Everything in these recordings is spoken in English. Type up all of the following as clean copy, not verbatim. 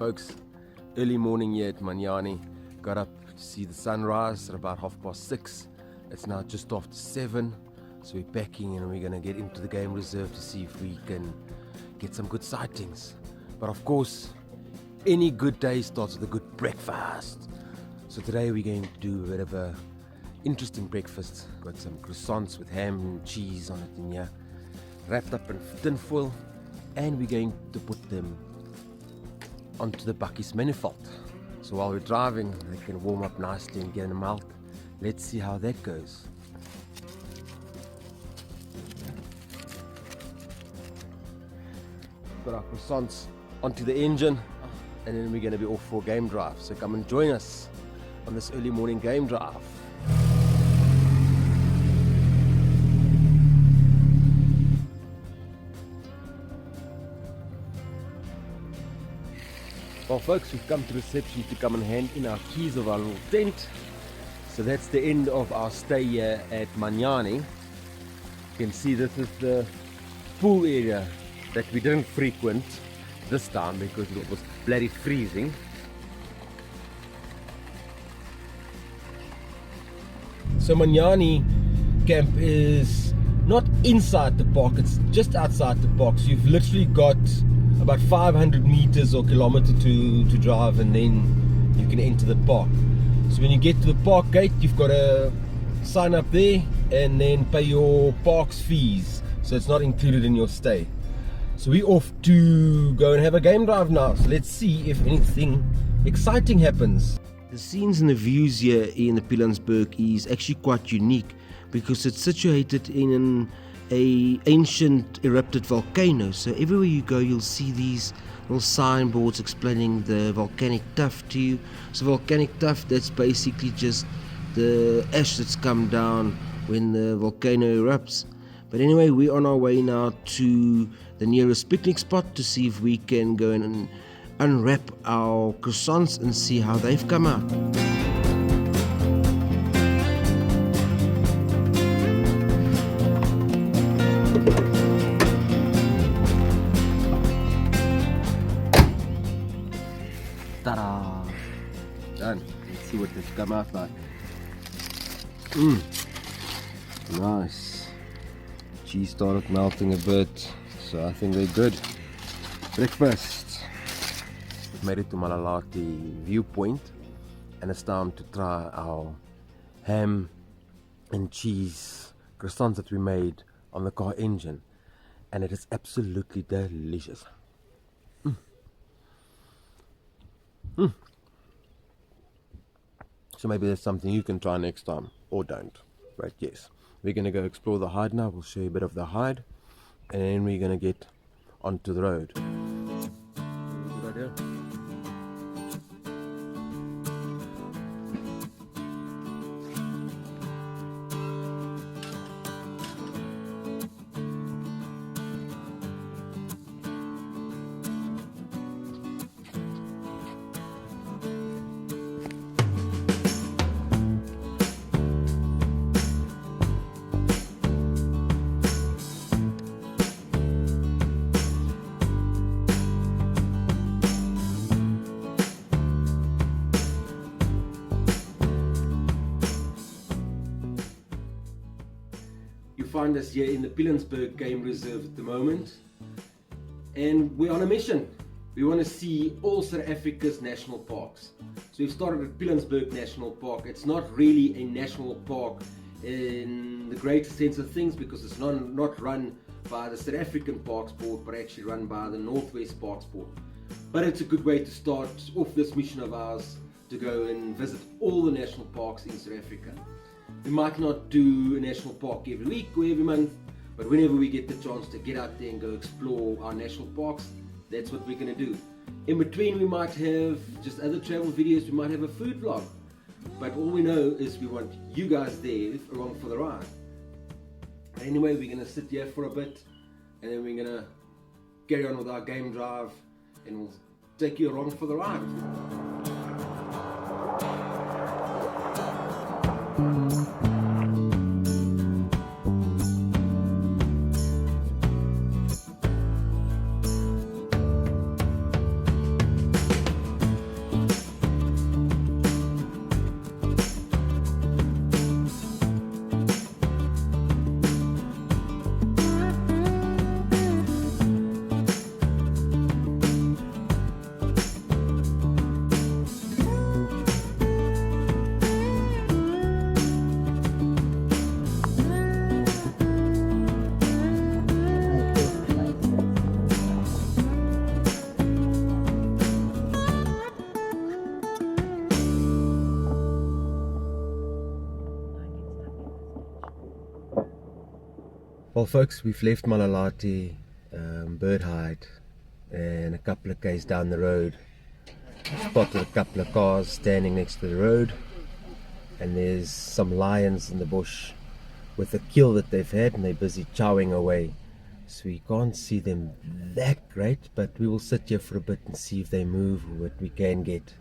folks, early morning here at Manyani. Got up to see the sunrise at about 6:30. It's now just after 7, so we're packing and we're going to get into the game reserve to see if we can get some good sightings. But of course, any good day starts with a good breakfast. So today we're going to do a bit of a interesting breakfast. Got some croissants with ham and cheese on it in here, wrapped up in tin foil, and we're going to put them onto the bakkies manifold. So while we're driving, they can warm up nicely and get them out. Let's see how that goes. Put our croissants onto the engine, and then we're going to be off for a game drive. So come and join us on this early morning game drive. Well folks, we've come to reception to come and hand in our keys of our little tent. So that's the end of our stay here at Manyani. You can see this is the pool area that we didn't frequent this time because it was bloody freezing. So Manyani camp is not inside the park, it's just outside the park. So you've literally got about 500 meters or kilometer to drive, and then you can enter the park. So when you get to the park gate, you've got to sign up there and then pay your park's fees, so it's not included in your stay. So we're off to go and have a game drive now. So let's see if anything exciting happens. The scenes and the views here in the Pilanesberg is actually quite unique because it's situated in an ancient erupted volcano. So everywhere you go, you'll see these little signboards explaining the volcanic tuff to you. So volcanic tuff, that's basically just the ash that's come down when the volcano erupts. But anyway, we're on our way now to the nearest picnic spot to see if we can go and unwrap our croissants and see how they've come out. Ta-da! Done. Let's see what they've come out like. Nice. Cheese started melting a bit, so I think they're good. Breakfast. We've made it to Malatie viewpoint, and it's time to try our ham and cheese croissants that we made on the car engine, and it is absolutely delicious. So maybe that's something you can try next time, or don't. But yes, we're going to go explore the hide now. We'll show you a bit of the hide, and then we're going to get onto the road. Good idea. Find us here in the Pilanesberg Game Reserve at the moment, and we're on a mission. We want to see all South Africa's national parks. So we've started at Pilanesberg National Park. It's not really a national park in the greater sense of things because it's not run by the South African Parks Board, but actually run by the Northwest Parks Board. But it's a good way to start off this mission of ours to go and visit all the national parks in South Africa. We might not do a national park every week or every month, but whenever we get the chance to get out there and go explore our national parks, that's what we're going to do. In between, we might have just other travel videos, we might have a food vlog, but all we know is we want you guys there along for the ride. Anyway, we're going to sit here for a bit, and then we're going to carry on with our game drive, and we'll take you along for the ride. Well folks, we've left Malatie, bird hide, and a couple of k's down the road spotted a couple of cars standing next to the road, and there's some lions in the bush with a kill that they've had, and they're busy chowing away. So we can't see them that great, but we will sit here for a bit and see if they move or what we can get.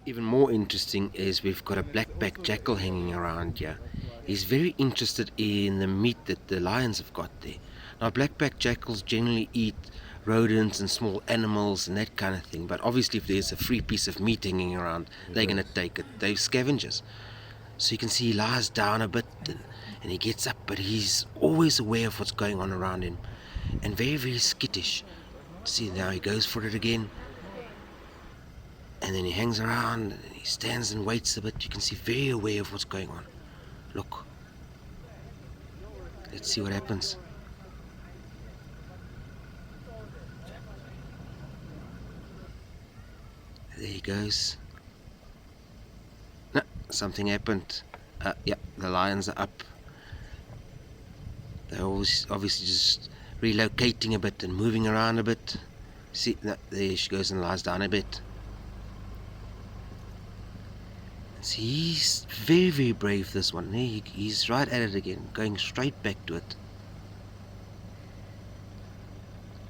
Even more interesting is we've got a blackbacked jackal hanging around here. He's very interested in the meat that the lions have got there. Now blackbacked jackals generally eat rodents and small animals and that kind of thing, but obviously if there's a free piece of meat hanging around, they're going to take it. They're scavengers. So you can see he lies down a bit and he gets up, but he's always aware of what's going on around him and very, very skittish. See, now he goes for it again. And then he hangs around and he stands and waits a bit. You can see very aware of what's going on. Look. Let's see what happens. There he goes. No, something happened. Yeah, the lions are up. They're always obviously just relocating a bit and moving around a bit. See, no, there she goes and lies down a bit. See, he's very, very brave, this one. He's right at it again, going straight back to it.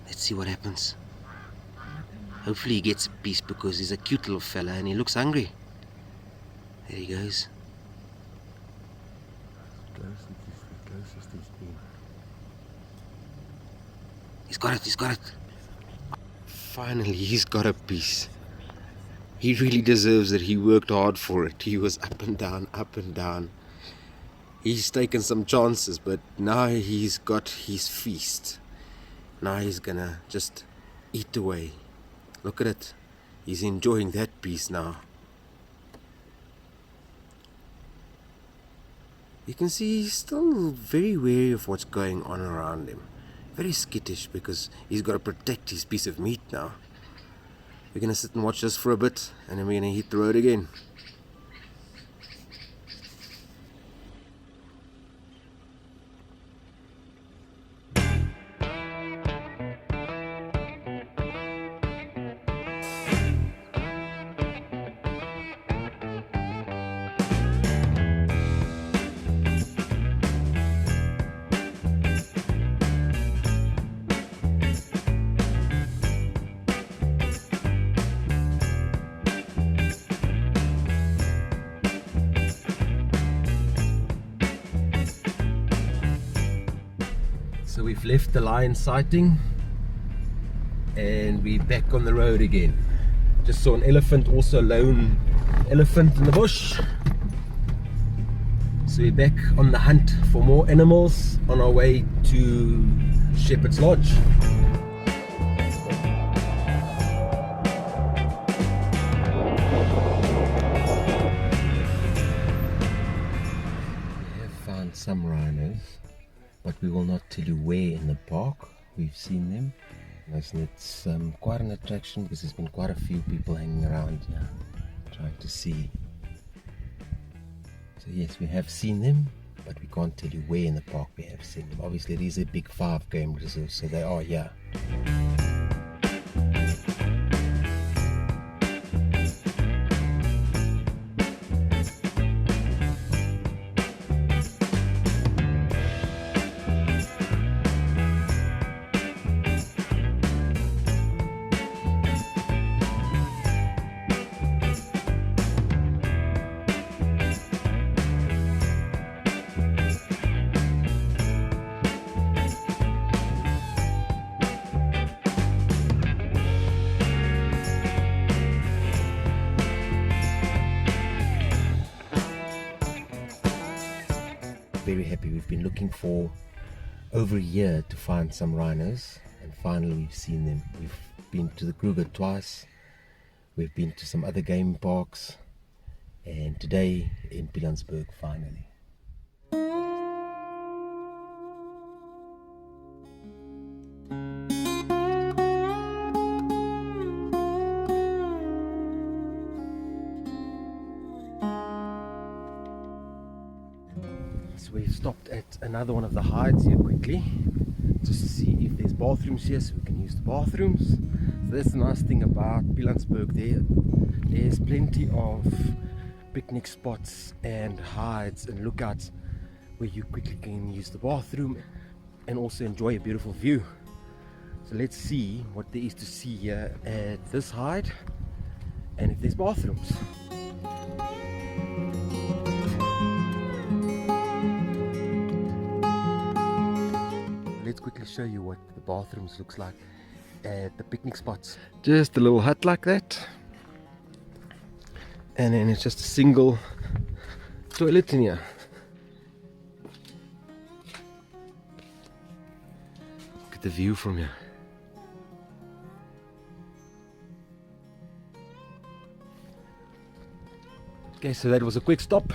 Let's see what happens. Hopefully he gets a piece, because he's a cute little fella and he looks hungry. There he goes. He's got it. Finally, he's got a piece. He really deserves it. He worked hard for it. He was up and down, up and down. He's taken some chances, but now he's got his feast. Now he's gonna just eat away. Look at it. He's enjoying that piece now. You can see he's still very wary of what's going on around him. Very skittish, because he's got to protect his piece of meat now. We're going to sit and watch this for a bit, and then we're going to hit the road again. So we've left the lion sighting and we're back on the road again. Just saw an elephant, also a lone elephant in the bush. So we're back on the hunt for more animals on our way to Shepherd's Lodge. We have found some rhinos, but we will not tell you where in the park. We've seen them. And it's quite an attraction, because there's been quite a few people hanging around here trying to see. So yes, we have seen them, but we can't tell you where in the park we have seen them. Obviously it is a big 5 game reserve, so they are here. Very happy. We've been looking for over a year to find some rhinos, and finally we've seen them. We've been to the Kruger twice, we've been to some other game parks, and today in Pilanesberg finally. So we've stopped at another one of the hides here quickly, just to see if there's bathrooms here so we can use the bathrooms. So that's the nice thing about Pilanesberg there. There's plenty of picnic spots and hides and lookouts where you quickly can use the bathroom and also enjoy a beautiful view. So let's see what there is to see here at this hide and if there's bathrooms. Let's quickly show you what the bathrooms looks like at the picnic spots. Just a little hut like that, and then it's just a single toilet in here. Look at the view from here. Okay, so that was a quick stop,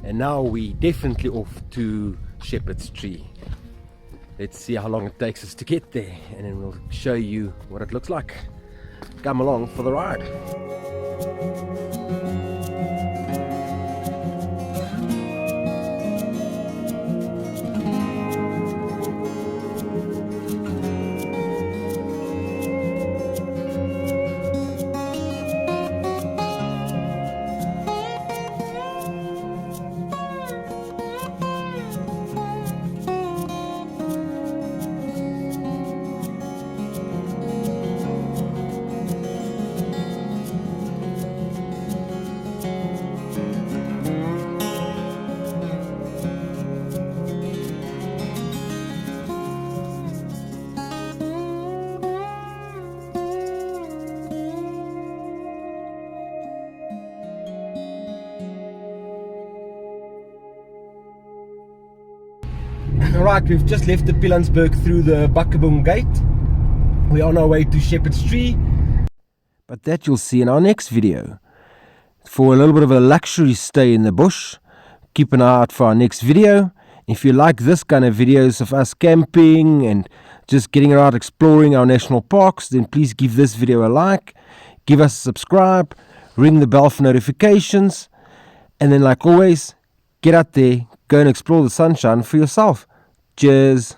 and now we definitely off to Shepherd's Tree. Let's see how long it takes us to get there, and then we'll show you what it looks like. Come along for the ride. Alright, we've just left the Pilanesberg through the Blackbacked gate. We are on our way to Shepherd's Tree, but that you'll see in our next video. For a little bit of a luxury stay in the bush, keep an eye out for our next video. If you like this kind of videos of us camping and just getting around exploring our national parks, then please give this video a like, give us a subscribe, ring the bell for notifications, and then like always, get out there, go and explore the sunshine for yourself. Cheers.